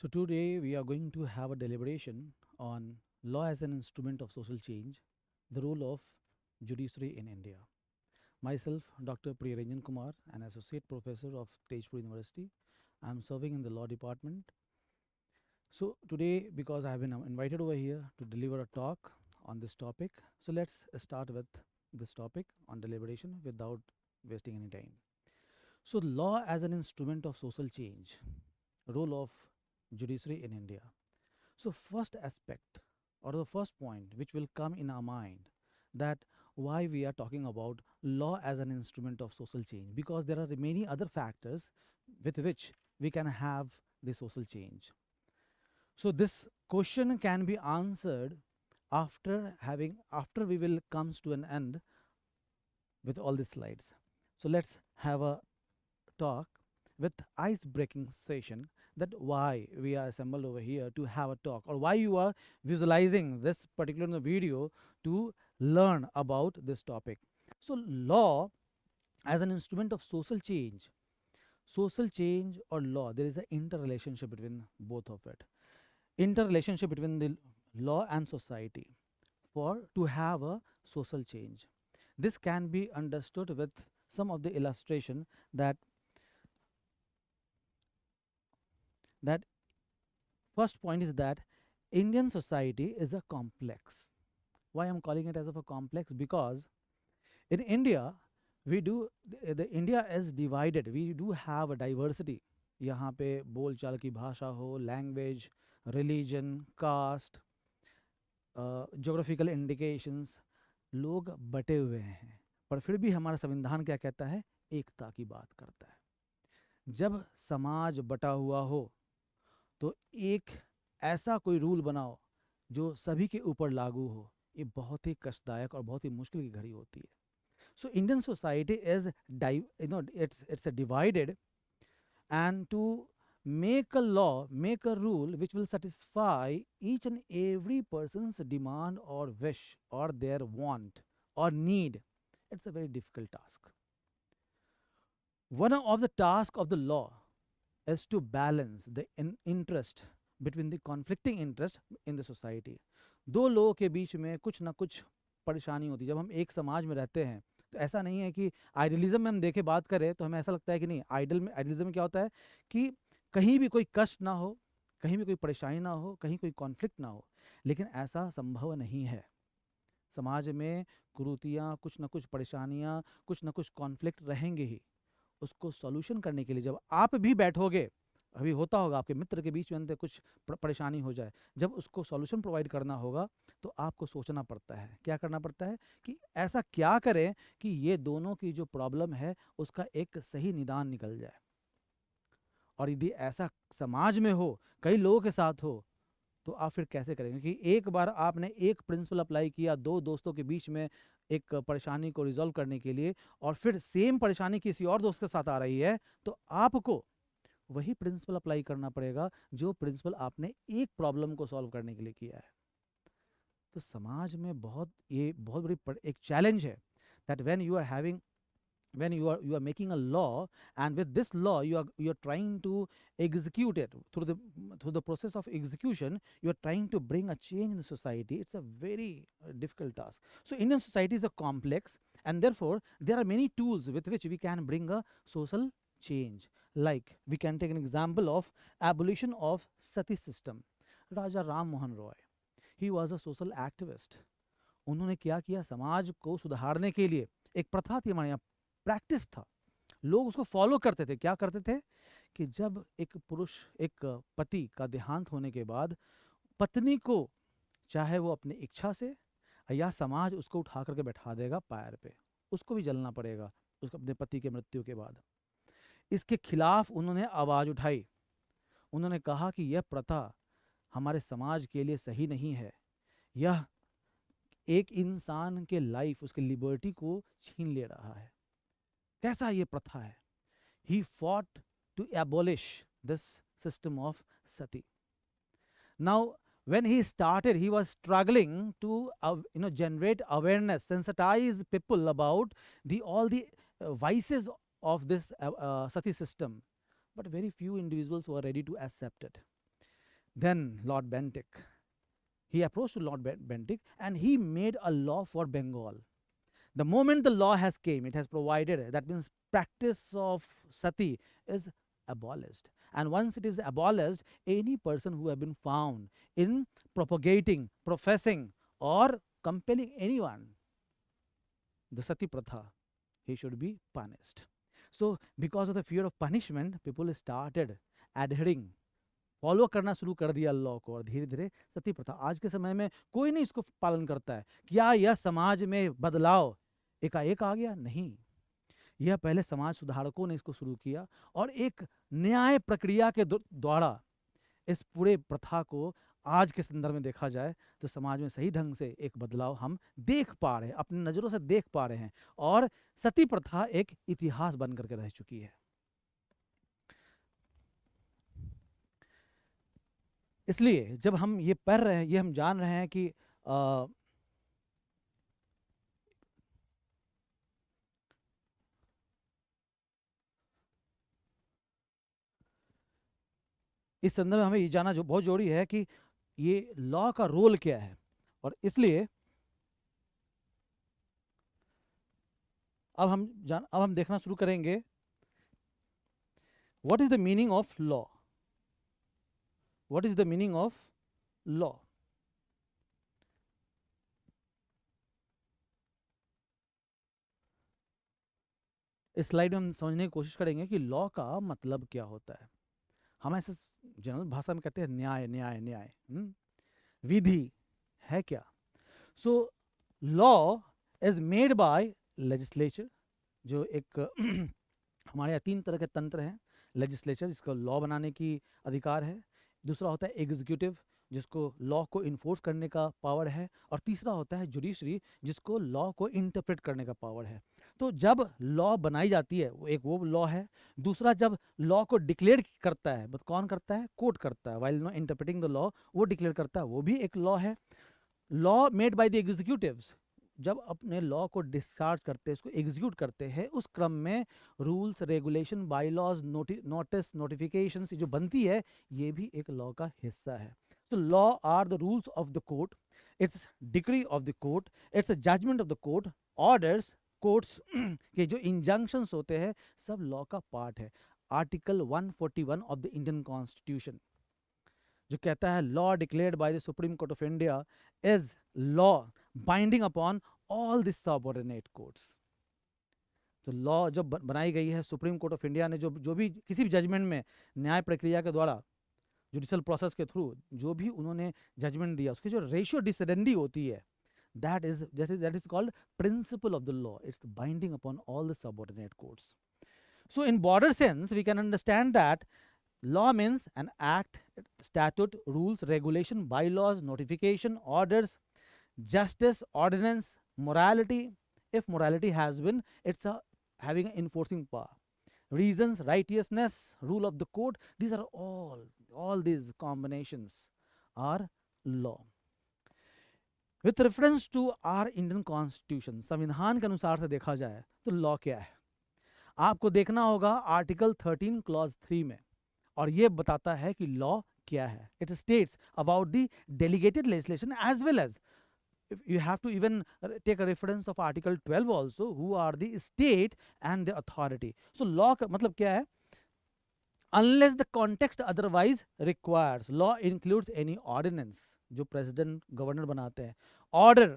So, today we are going to have a deliberation on law as an instrument of social change, the role of judiciary in India. Myself, Dr. Priyaranjan Kumar, an associate professor of Tejpur University. I am serving in the law department. So, today, because I have been invited over here to deliver a talk on this topic, so let's start with this topic on deliberation without wasting any time. So, law as an instrument of social change, role of judiciary in India. So, first aspect or the first point which will come in our mind that why we are talking about law as an instrument of social change, because there are many other factors with which we can have the social change. So this question can be answered after we will comes to an end with all the slides. So let's have a talk with ice breaking session, that why we are assembled over here to have a talk, or why you are visualizing this particular video to learn about this topic. So law as an instrument of social change or law, there is an interrelationship between both of it, interrelationship between the law and society for to have a social change. This can be understood with some of the illustration that first point is that Indian society is a complex. Why I'm calling it as of a complex? Because in India, we do the India is divided. We do have a diversity. यहाँ पे बोल चाल की भाषा हो, language, religion, caste, geographical indications, लोग बटे हुए हैं, पर फिर भी हमारा संविधान क्या कहता है? एकता की बात करता है. जब समाज बटा हुआ हो तो एक ऐसा कोई रूल बनाओ जो सभी के ऊपर लागू हो, ये बहुत ही कष्टदायक और बहुत ही मुश्किल की घड़ी होती है. So Indian society is it's a divided, and to make a law, make a rule which will satisfy each and every person's demand or wish or their want or need, it's a very difficult task. One of the tasks of the law is to balance the interest between the conflicting interest in the society. दो लोगों के बीच में कुछ ना कुछ परेशानी होती है. जब हम एक समाज में रहते हैं तो ऐसा नहीं है कि आइडियलिज्म में हम देखे बात करें तो हमें ऐसा लगता है कि नहीं, आइडियलिज्म में क्या होता है कि कहीं भी कोई कष्ट ना हो, कहीं भी कोई परेशानी ना हो, कहीं कोई कॉन्फ्लिक्ट ना हो. लेकिन ऐसा संभव नहीं है. समाज में कुरीतियाँ, कुछ ना कुछ परेशानियाँ, कुछ ना कुछ कॉन्फ्लिक्ट रहेंगे ही. उसको सॉल्यूशन करने के लिए जब आप भी बैठोगे, अभी होता होगा आपके मित्र के बीच में अंदर कुछ परेशानी हो जाए, जब उसको सॉल्यूशन प्रोवाइड करना होगा तो आपको सोचना पड़ता है. क्या करना पड़ता है कि ऐसा क्या करें कि ये दोनों की जो प्रॉब्लम है उसका एक सही निदान निकल जाए. और यदि ऐसा समाज में हो, कई लोगों के साथ हो, तो आप फिर कैसे करेंगे? क्योंकि एक बार आपने एक प्रिंसिपल अप्लाई किया दो दोस्तों के बीच में एक परेशानी को रिजॉल्व करने के लिए, और फिर सेम परेशानी किसी और दोस्त के साथ आ रही है, तो आपको वही प्रिंसिपल अप्लाई करना पड़ेगा जो प्रिंसिपल आपने एक प्रॉब्लम को सॉल्व करने के लिए किया है. तो समाज में ये बहुत बड़ी एक चैलेंज है that when you are making a law, and with this law you are trying to execute it through the process of execution, you are trying to bring a change in the society. It's a very difficult task. So Indian society is a complex, and therefore there are many tools with which we can bring a social change. Like we can take an example of abolition of sati system. Raja Ram Mohan Roy, he was a social activist. उन्होंने क्या किया? समाज को सुधारने के लिए एक प्रथा थी हमारे यहाँ, प्रैक्टिस था, लोग उसको फॉलो करते थे. क्या करते थे कि जब एक पति का देहांत होने के बाद पत्नी को, चाहे वो अपनी इच्छा से या समाज उसको उठा करके बैठा देगा पैर पे, उसको भी जलना पड़ेगा उसको अपने पति के मृत्यु के बाद. इसके खिलाफ उन्होंने आवाज़ उठाई. उन्होंने कहा कि यह प्रथा हमारे समाज के लिए सही नहीं है. यह एक इंसान के लाइफ, उसके लिबर्टी को छीन ले रहा है. कैसा ये प्रथा है? He fought to abolish this system of sati. Now, when he started, he was struggling to generate awareness, sensitize people about all the vices of this sati system, but very few individuals were ready to accept it. Then Lord Bentinck, he approached to Lord Bentinck and he made a law for Bengal. The moment the law has came, it has provided, that means practice of sati is abolished. And once it is abolished, any person who have been found in propagating, professing, or compelling anyone the sati pratha, he should be punished. So because of the fear of punishment, people started adhering, follow करना शुरू कर दिया law को, और धीरे धीरे सती प्रथा आज के समय में कोई नहीं इसको पालन करता है। क्या यह समाज में बदलाव एकाएक आ गया? नहीं, यह पहले समाज सुधारकों ने इसको शुरू किया, और एक न्याय प्रक्रिया के द्वारा इस पूरे प्रथा को आज के संदर्भ में देखा जाए तो समाज में सही ढंग से एक बदलाव हम देख पा रहे हैं, अपनी नज़रों से देख पा रहे हैं, और सती प्रथा एक इतिहास बन करके रह चुकी है। इसलिए जब हम ये पढ़ रहे हैं, ये हम जान रहे हैं कि इस संदर्भ में हमें ये जानना जो बहुत जरूरी है कि ये लॉ का रोल क्या है। और इसलिए अब हम देखना शुरू करेंगे what is the meaning of law. What is the meaning of law? इस स्लाइड में हम समझने की कोशिश करेंगे कि लॉ का मतलब क्या होता है। हम ऐसे जनरल भाषा में कहते हैं न्याय न्याय न्याय, विधि है क्या? So law is made by legislature, जो एक हमारे यहाँ 3 तरह के तंत्र हैं। लेजिस्लेचर, जिसका लॉ बनाने की अधिकार है। दूसरा होता है एग्जीक्यूटिव, जिसको लॉ को इन्फोर्स करने का पावर है। और तीसरा होता है जुडिशरी, जिसको लॉ को इंटरप्रेट करने का पावर है। तो जब लॉ बनाई जाती है, वो लॉ है। दूसरा, जब लॉ को डिक्लेयर करता है, बट कौन करता है? कोर्ट करता है। While no interpreting the law, वो डिक्लेयर करता है, वो भी एक लॉ है। Law made by the executives, जब अपने लॉ को डिस्चार्ज करते हैं, उसको एग्जीक्यूट करते हैं, उस क्रम में rules, regulation, bylaws, notice, notifications जो बनती है, ये भी एक लॉ का हिस्सा है। So law are the rules of the court, it's decree of the court, it's a judgment of the court, orders, courts के जो injunctions होते हैं, सब लॉ का पार्ट है। Article 141 of the Indian constitution जो कहता है law declared by the Supreme court of India is law binding upon all the subordinate courts. तो लॉ जब बनाई गई है, सुप्रीम कोर्ट ऑफ इंडिया ने जो भी किसी भी जजमेंट में न्याय प्रक्रिया के द्वारा, जुडिशल प्रोसेस के थ्रू जो भी उन्होंने जजमेंट दिया, उसकी जो रेशियो डिसडेंडी होती है, that is called principle of the law. It's binding upon all the subordinate courts. So in broader sense we can understand that law means an act, statute, rules, regulation, bylaws, notification, orders, justice, ordinance, morality. If morality has been, it's having an enforcing power. Reasons, righteousness, rule of the court, these are all these combinations are law. With reference to our Indian Constitution, संविधान के अनुसार से देखा जाए तो law क्या है, आपको देखना होगा आर्टिकल 13 क्लॉज 3 में, और ये बताता है कि लॉ क्या है. It states about the delegated legislation as well as you have to even take a reference of article 12 also, who are the state and the authority. So law का मतलब क्या है? Unless the context otherwise requires, law includes any ordinance जो president governor बनाते हैं, order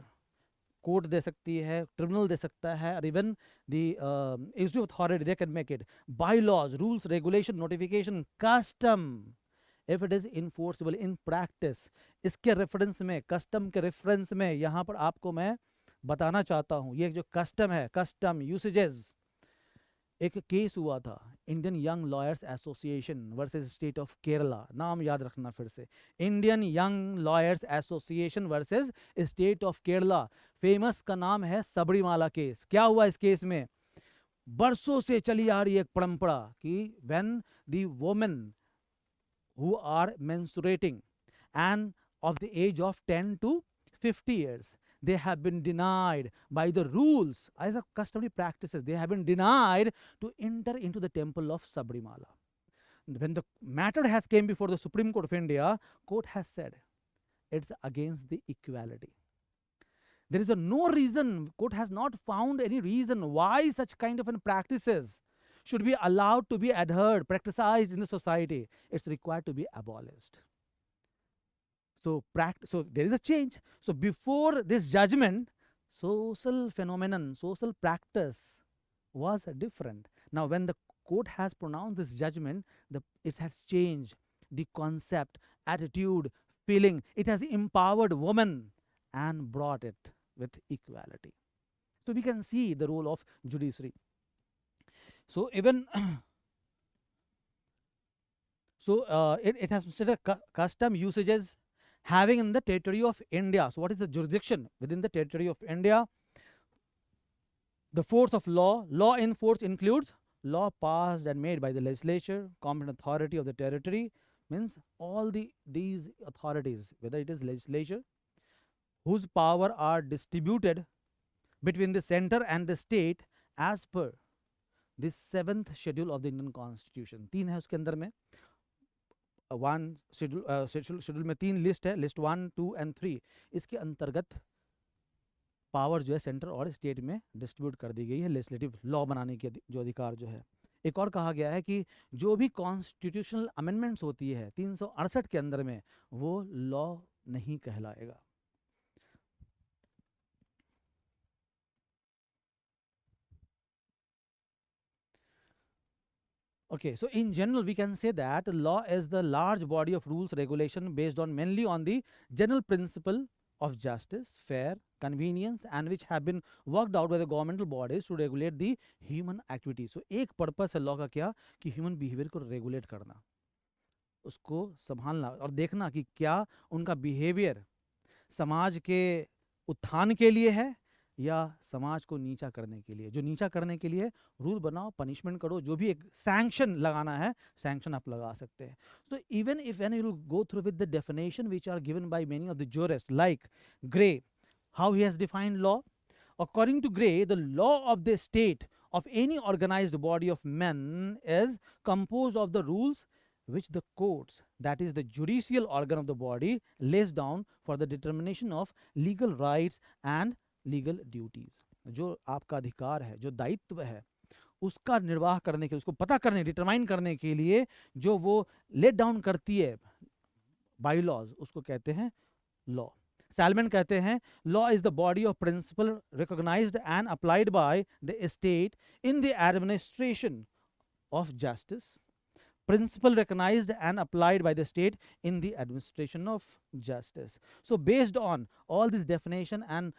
court दे सकती है, tribunal दे सकता है, और even the executive authority they can make it, by laws, rules, regulation, notification, custom, if it is enforceable in practice. इसके reference में, कस्टम के रेफरेंस में यहाँ पर आपको मैं बताना चाहता हूँ, ये जो कस्टम है, कस्टम यूसेजेस, एक केस हुआ था Indian young lawyers association versus state of Kerala. नाम याद रखना फिर से, Indian young lawyers association versus state of Kerala. Famous का नाम है सबरीमाला केस. क्या हुआ इस केस में? बरसों से चली आ रही एक परंपरा कि when the women who are menstruating and of the age of 10 to 50 years, they have been denied by the rules, as a customary practices, they have been denied to enter into the temple of Sabrimala. when the matter has came before the Supreme Court of India, court has said it's against the equality. There is a no reason, court has not found any reason why such kind of an practices should be allowed to be adhered, practiced in the society. It's required to be abolished. So, so there is a change. So before this judgment, social phenomenon, social practice was different. Now, when the court has pronounced this judgment, it has changed the concept, attitude, feeling. It has empowered women and brought it with equality. So we can see the role of judiciary. So even it has considered custom usages having in the territory of India. So what is the jurisdiction within the territory of India? The force of law. Law in force includes law passed and made by the legislature, competent authority of the territory, means all these authorities, whether it is legislature, whose power are distributed between the center and the state as per the 7th schedule of the Indian Constitution. 3 है उसके अंदर में, one schedule में 3 list है, list 1, 2 and 3. इसके अंतर्गत power जो है सेंटर और स्टेट में डिस्ट्रीब्यूट कर दी गई है लेजिस्लेटिव लॉ बनाने के जो अधिकार जो है. एक और कहा गया है कि जो भी कॉन्स्टिट्यूशनल अमेंडमेंट्स होती है 368 के अंदर में, वो लॉ नहीं कहलाएगा. Okay, so in general, we can say that law is the large body of rules, regulation based on mainly on the general principle of justice, fair, convenience, and which have been worked out by the governmental bodies to regulate the human activity. So एक purpose है law का क्या, कि human behavior को regulate करना, उसको संभालना और देखना कि क्या उनका behavior समाज के उत्थान के लिए है या समाज को नीचा करने के लिए. जो नीचा करने के लिए रूल बनाओ, पनिशमेंट करो, जो भी एक सैंक्शन लगाना है, सैंक्शन आप लगा सकते हैं. तो even if when you will go through with the definition which are given by many of the jurist like Gray, how he has defined law. According to Gray, the law of the state of any organized body of men is composed of the rules which the courts, that is the judicial organ of the body, lays down for the determination of legal rights and legal duties. जो आपका अधिकार है, जो दायित्व है, उसका निर्वाह करने के लिए, उसको पता करने, डिटरमाइन करने के लिए जो वो लेट डाउन करती है बाई लॉज, उसको कहते हैं लॉ. सैलमन कहते हैं law is the body of principle recognised and applied by the state in the administration of justice. Principle recognized and applied by the state in the administration of justice. So based on all this definition and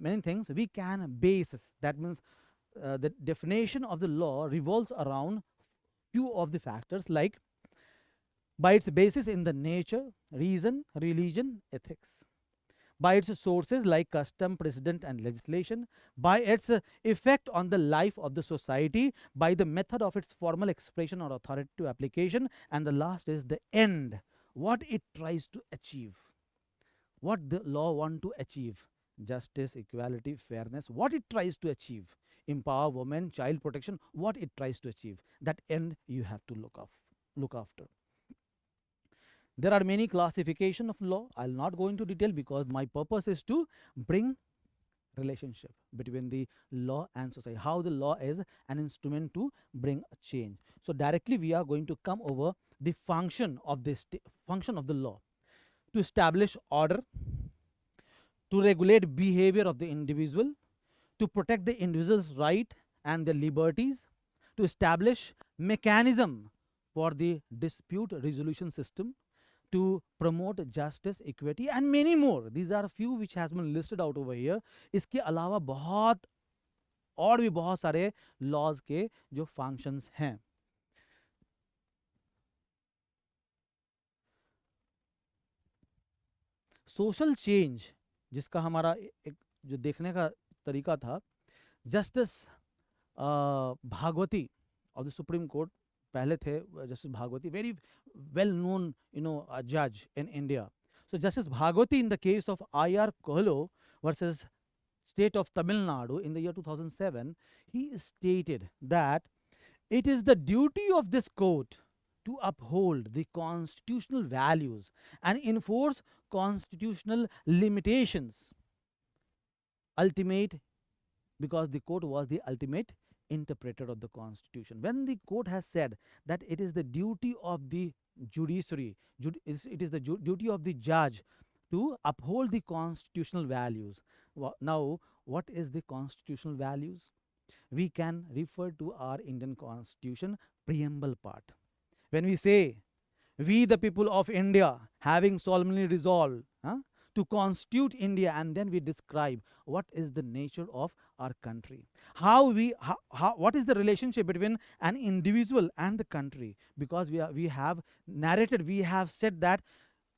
many things, we can base, that means the definition of the law revolves around few of the factors, like by its basis in the nature, reason, religion, ethics, by its sources like custom, precedent, and legislation, by its effect on the life of the society, by the method of its formal expression or authoritative application, and the last is the end, what it tries to achieve, what the law want to achieve: justice, equality, fairness, what it tries to achieve, empower women, child protection, what it tries to achieve. That end you have to look after. There are many classification of law. I'll not go into detail because my purpose is to bring relationship between the law and society, how the law is an instrument to bring a change. So directly we are going to come over the function of this function of the law: to establish order, to regulate behavior of the individual, to protect the individual's right and their liberties, to establish mechanism for the dispute resolution system, to promote justice, equity, and many more. These are a few which has been listed out over here. इसके अलावा बहुत और भी बहुत सारे laws के जो functions हैं. Social change जिसका हमारा एक जो देखने का तरीका था, Justice Bhagwati of the Supreme Court पहले थे, Justice Bhagwati, very well known judge in India. So Justice Bhagwati, in the case of IR Kohlo versus state of Tamil Nadu in the year 2007, he stated that it is the duty of this court to uphold the constitutional values and enforce constitutional limitations. Ultimate, because the court was the ultimate interpreter of the constitution. When the court has said that it is the duty of the judiciary, it is the duty of the judge to uphold the constitutional values. Now, what is the constitutional values? We can refer to our Indian constitution preamble part. When we say, we the people of India having solemnly resolved to constitute India, and then we describe what is the nature of our country, what is the relationship between an individual and the country, because we have narrated, we have said that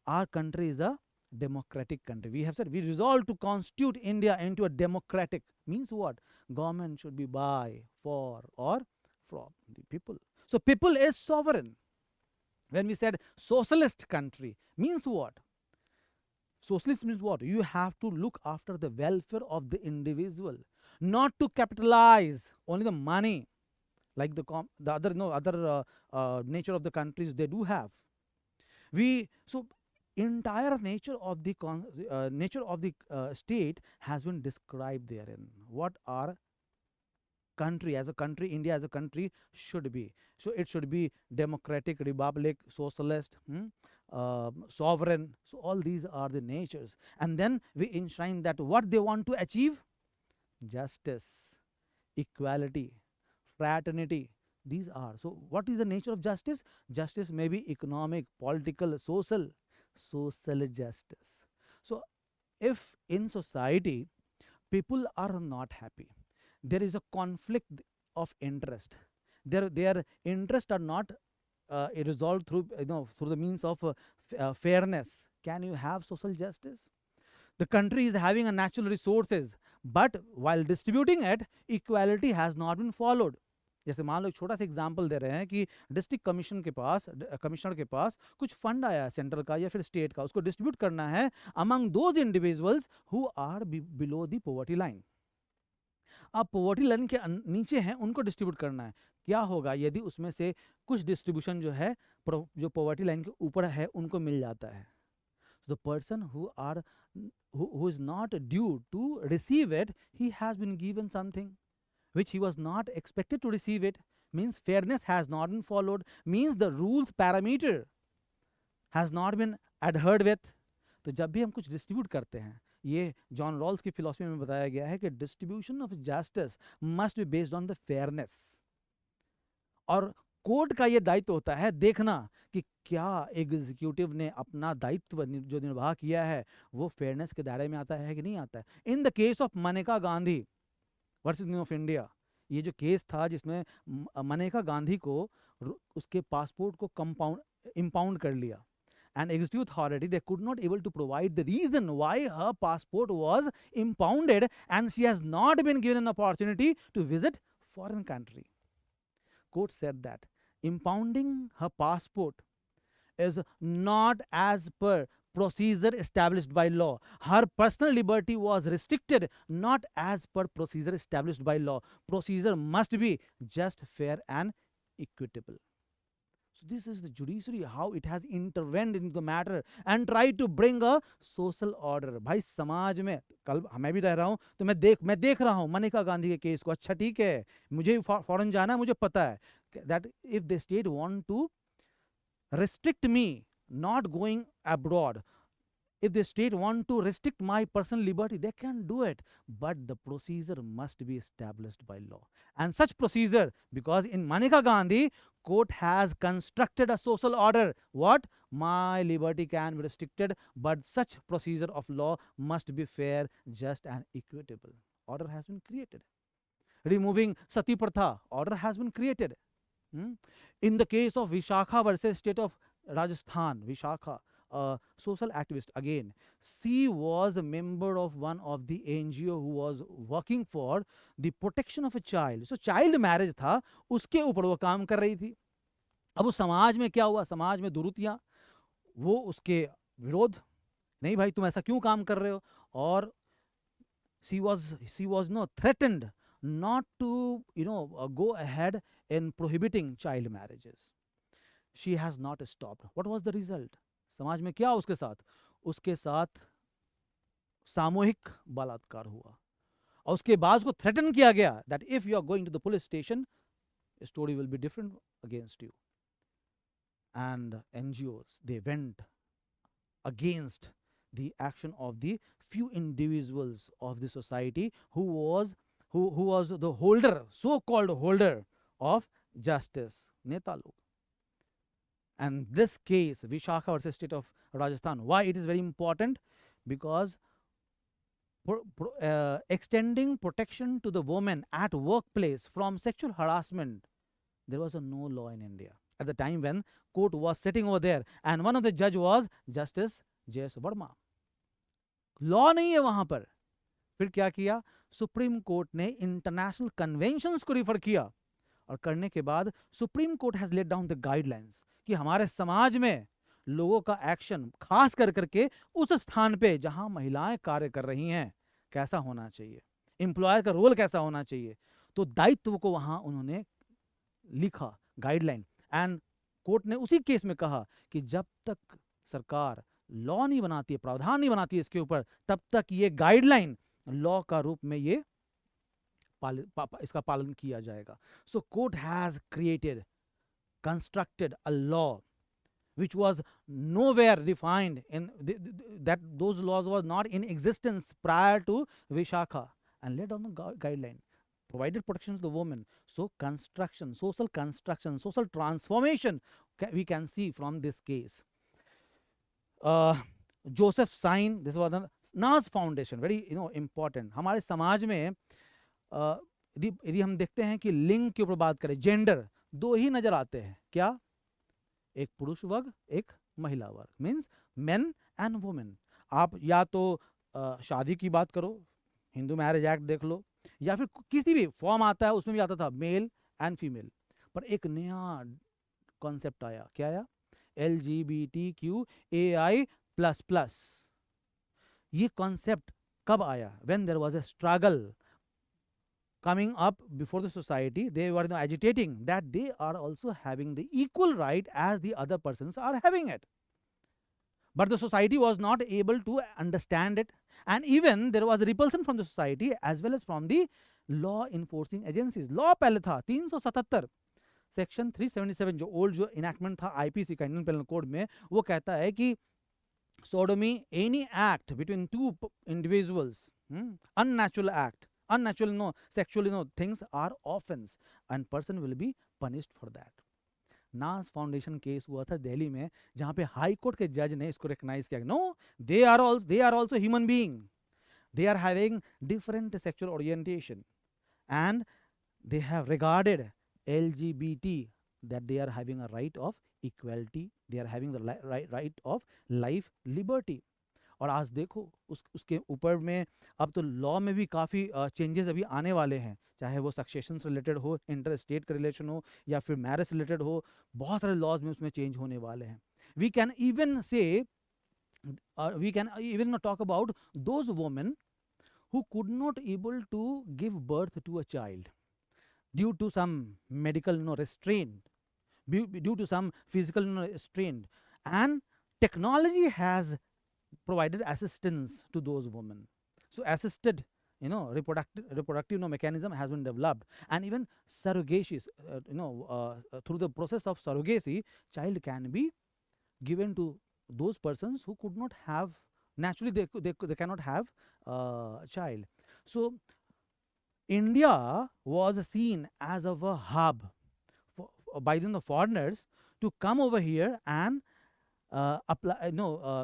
our country is a democratic country. We have said we resolve to constitute India into a democratic, means what? Government should be by, for, or from the people. So people is sovereign. When we said socialist country, means what? Socialist means what? You have to look after the welfare of the individual, not to capitalize only the money, like the other nature of the countries they do have. So entire nature of the state has been described therein. What our country as a country, India as a country should be. So it should be democratic, republic, socialist, sovereign. So all these are the natures. And then we enshrine that what they want to achieve: justice, equality, fraternity. These are. So what is the nature of justice? Justice may be economic, political, social justice. So if in society people are not happy, there is a conflict of interest, their interests are not resolved through through the means of fairness, can you have social justice? The country is having a natural resources, but while distributing it, equality has not been followed. जैसे मान लो एक छोटा सा example दे रहे हैं कि district commissioner के पास कुछ फंड आया है सेंट्रल का या फिर स्टेट का, उसको डिस्ट्रीब्यूट करना है among those individuals who are below the poverty line. अब पॉवर्टी लाइन के नीचे हैं, उनको डिस्ट्रीब्यूट करना है. क्या होगा यदि उसमें से कुछ डिस्ट्रीब्यूशन जो है जो पॉवर्टी लाइन के ऊपर है उनको मिल जाता है? The person who is not due to receive it, he has been given something which he was not expected to receive it. Means fairness has not been followed, means the rules parameter has not been adhered with. तो जब भी हम कुछ distribute करते हैं, ये John Rawls की philosophy में बताया गया है कि distribution of justice must be based on the fairness. और कोर्ट का ये दायित्व होता है देखना कि क्या एग्जीक्यूटिव ने अपना दायित्व जो निर्वाह किया है वो फेयरनेस के दायरे में आता है कि नहीं आता है. In the case of Maneka Gandhi versus union of India, ये जो केस था जिसमें मनेका गांधी को उसके पासपोर्ट को इम्पाउंड कर लिया, and executive authority they could not able to provide the reason why her passport was impounded, and she has not been given an opportunity to visit foreign country. Court said that impounding her passport is not as per procedure established by law. Her personal liberty was restricted not as per procedure established by law. Procedure must be just, fair and equitable. So this is the judiciary, how it has intervened in the matter and tried to bring a social order. भाई समाज में कल मैं भी रह रहा हूँ तो मैं देख रहा हूँ मनेका गांधी के केस को. अच्छा ठीक है, मुझे फॉरेन जाना है, मुझे पता है that if the state want to restrict me not going abroad, if the state want to restrict my personal liberty, they can do it, but the procedure must be established by law. And such procedure, because in Maneka Gandhi, court has constructed a social order. What? My liberty can be restricted, but such procedure of law must be fair, just and equitable. Order has been created. Removing Sati Pratha, order has been created. In the case of Vishakha versus state of Rajasthan, Vishakha, social activist, again, she was a member of one of the NGO who was working for the protection of a child. So child marriage था, उसके ऊपर वो काम कर रही थी. अब उस समाज में क्या हुआ? समाज में दुरुतियाँ, वो उसके विरोध, नहीं भाई तुम ऐसा क्यों काम कर रहे हो? और she was no threatened not to go ahead in prohibiting child marriages. She has not stopped. What was the result? समाज में क्या उसके साथ? उसके साथ सामूहिक बलात्कार हुआ और उसके बाद उसको थ्रेटन किया गया that if you are going to the police station, story will be different against you. And NGOs, they went against the action of the few individuals of the society who was the holder, so called holder of justice, neta log. And this case, Vishakha versus state of Rajasthan, why it is very important? Because extending protection to the women at workplace from sexual harassment, there was no law in India at the time when court was sitting over there, and one of the judge was Justice J.S. Verma. लॉ नहीं है वहां पर. फिर क्या किया? Supreme Court ने international conventions को रिफर किया और करने के बाद Supreme Court has laid down the guidelines कि हमारे समाज में लोगों का एक्शन, खास कर करके उस स्थान पे जहां महिलाएं कार्य कर रही हैं, कैसा होना चाहिए, एम्प्लॉयर का रोल कैसा होना चाहिए. तो दायित्व को वहां उन्होंने लिखा, गाइडलाइन. एंड कोर्ट ने उसी केस में कहा कि जब तक सरकार लॉ नहीं बनाती है, प्रावधान नहीं बनाती है इसके ऊपर, तब तक ये गाइडलाइन लॉ का रूप में ये इसका पालन किया जाएगा. So court has created, constructed a law which was nowhere defined in that those laws were not in existence prior to Vishakha, and laid down the guideline, provided protection to the woman. So construction, social construction, social transformation we can see from this case. Joseph Sain, this was Nas Foundation, very important. हमारे समाज में यदि हम देखते हैं कि लिंग के ऊपर बात करें, जेंडर, दो ही नजर आते हैं. क्या? एक पुरुष वर्ग, एक महिला वर्ग, मीन्स मेन एंड वुमेन. आप या तो शादी की बात करो, हिंदू मैरिज एक्ट देख लो, या फिर किसी भी फॉर्म आता है उसमें भी आता था मेल एंड फीमेल. पर एक नया कॉन्सेप्ट आया. क्या आया? LGBTQAI++. ये कॉन्सेप्ट कब आया? When there was a struggle coming up before the society, they were agitating that they are also having the equal right as the other persons are having it. But the society was not able to understand it, and even there was a repulsion from the society as well as from the law enforcing agencies. Law पहले था 377 section 377, जो old जो enactment था IPC का, Indian panel code में, वो कहता है कि sodomy, any act between two individuals, unnatural act, unnatural sexual things are offense, and person will be punished for that. नास फाउंडेशन केस हुआ था दिल्ली में, जहां पे हाई कोर्ट के जज ने इसको रिकॉग्नाइज किया. No, they are also human being, they are having different sexual orientation, and they have regarded LGBT that they are having a right of equality, they are having the right of life, liberty. और आज देखो उसके ऊपर में अब तो law में भी काफ़ी चेंजेस अभी आने वाले हैं, चाहे वो सक्सेशन से रिलेटेड हो, इंटर स्टेट का रिलेशन हो, या फिर मैरिज से रिलेटेड हो. बहुत सारे लॉज में उसमें चेंज होने वाले हैं. We can even talk about those women who could not able to give birth to a child due to some medical restraint, due to some physical restraint, and technology has provided assistance to those women. So assisted reproductive mechanism has been developed, and even surrogacy, through the process of surrogacy, child can be given to those persons who could not have, naturally they cannot have child. So India was seen as of a hub by the foreigners to come over here and apply,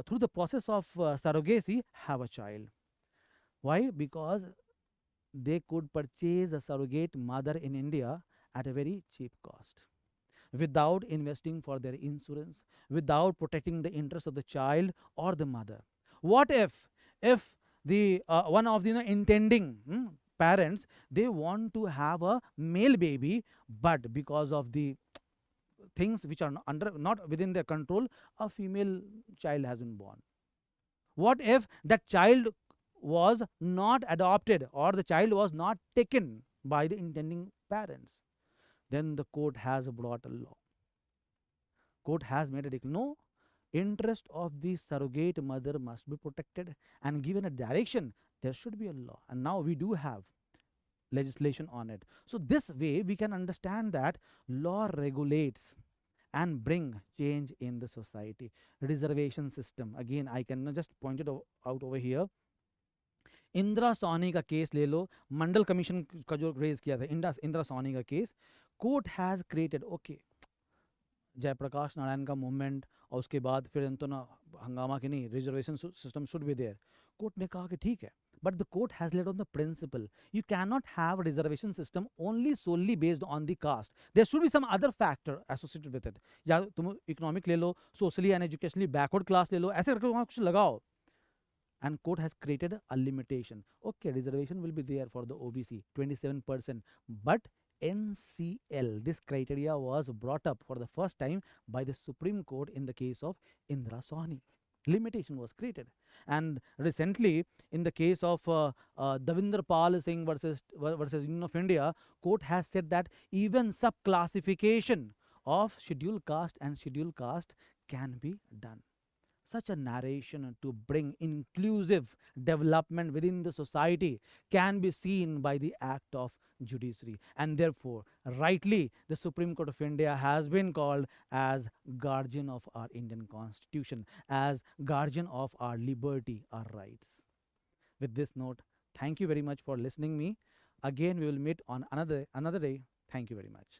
through the process of surrogacy, have a child. Why? Because they could purchase a surrogate mother in India at a very cheap cost, without investing for their insurance, without protecting the interest of the child or the mother. What if the one of the intending parents, they want to have a male baby, but because of the things which are not within their control, a female child has been born? What if that child was not adopted, or the child was not taken by the intending parents? Then the court has brought a law. court has made a declaration. No, interest of the surrogate mother must be protected and given a direction. There should be a law, and now we do have legislation on it. So this way we can understand that law regulates and bring change in the society. Reservation system, again I can just point it out over here. Indra Sawhney का case ले लो, मंडल commission का जो raise किया था इंदिरा सोनी का case, court has created, okay, Jayaprakash Narayan का movement और उसके बाद फिर तो ना हंगामा की नहीं, reservation system should be there. Court ने कहा कि ठीक है, but the court has laid on the principle you cannot have a reservation system only solely based on the caste. There should be some other factor associated with it. या तुम economic ले लो, socially and educationally backward class ले लो, ऐसे करके वहाँ कुछ लगाओ. And court has created a limitation. Okay, reservation will be there for the OBC 27%, but NCL, this criteria was brought up for the first time by the Supreme Court in the case of Indira Sawhney. Limitation was created. And recently, in the case of Davinder Pal Singh versus Union of India, court has said that even subclassification of scheduled caste and scheduled caste can be done. Such a narration to bring inclusive development within the society can be seen by the act of judiciary, and therefore rightly the Supreme Court of India has been called as guardian of our Indian Constitution, as guardian of our liberty, our rights. With this note, thank you very much for listening me. Again we will meet on another day. Thank you very much.